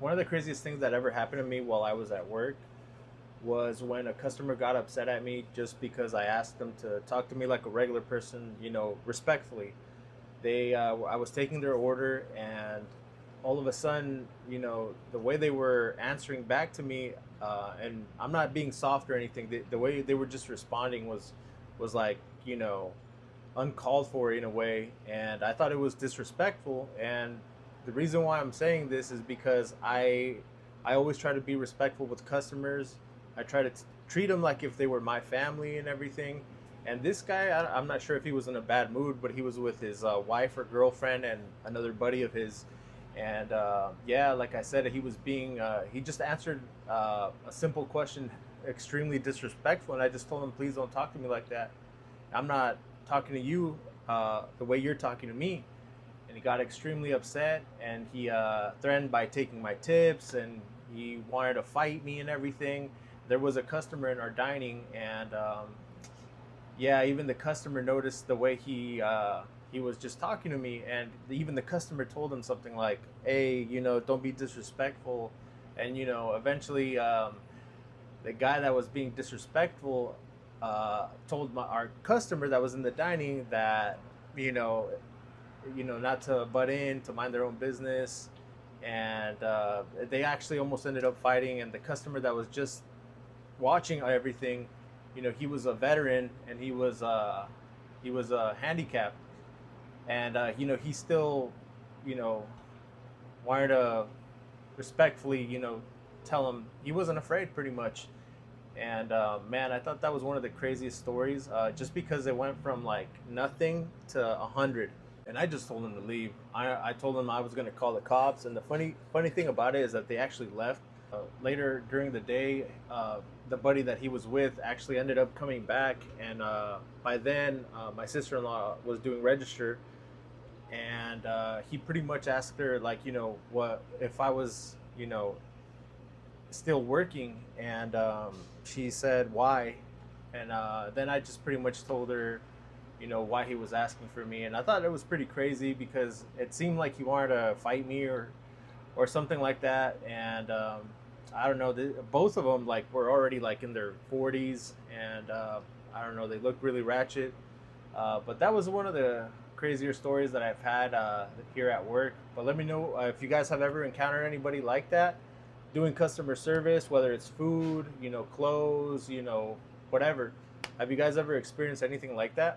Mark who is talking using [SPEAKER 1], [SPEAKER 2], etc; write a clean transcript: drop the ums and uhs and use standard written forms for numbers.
[SPEAKER 1] One of the craziest things that ever happened to me while I was at work was when a customer got upset at me just because I asked them to talk to me like a regular person, respectfully. I was taking their order, and all of a sudden, the way they were answering back to me, and I'm not being soft or anything. The way they were just responding was like, uncalled for in a way, and I thought it was disrespectful. And the reason why I'm saying this is because I always try to be respectful with customers. I try to treat them like if they were my family and everything. And this guy, I'm not sure if he was in a bad mood, but he was with his wife or girlfriend and another buddy of his. And yeah, like I said, he just answered a simple question extremely disrespectful. And I just told him, please don't talk to me like that. I'm not talking to you the way you're talking to me. And he got extremely upset, and he threatened by taking my tips, and he wanted to fight me and everything. There was a customer in our dining, and yeah, even the customer noticed the way he was just talking to me, and even the customer told him something like, "Hey, don't be disrespectful." And eventually, the guy that was being disrespectful told our customer that was in the dining that you know not to butt in, to mind their own business. And they actually almost ended up fighting. And the customer that was just watching everything, he was a veteran, and he was handicapped. And he still, you know, wanted to respectfully, tell him he wasn't afraid, pretty much. And man, I thought that was one of the craziest stories, just because it went from like nothing to 100. And I just told him to leave. I told him I was going to call the cops. And the funny thing about it is that they actually left. Later during the day, the buddy that he was with actually ended up coming back. And by then, my sister-in-law was doing register. And he pretty much asked her, like, what if I was, still working. And she said, why? And then I just pretty much told her, why he was asking for me. And I thought it was pretty crazy because it seemed like he wanted to fight me or something like that. And I don't know, both of them like were already like in their 40s. And I don't know, they looked really ratchet. But that was one of the crazier stories that I've had here at work. But let me know if you guys have ever encountered anybody like that doing customer service, whether it's food, clothes, whatever. Have you guys ever experienced anything like that?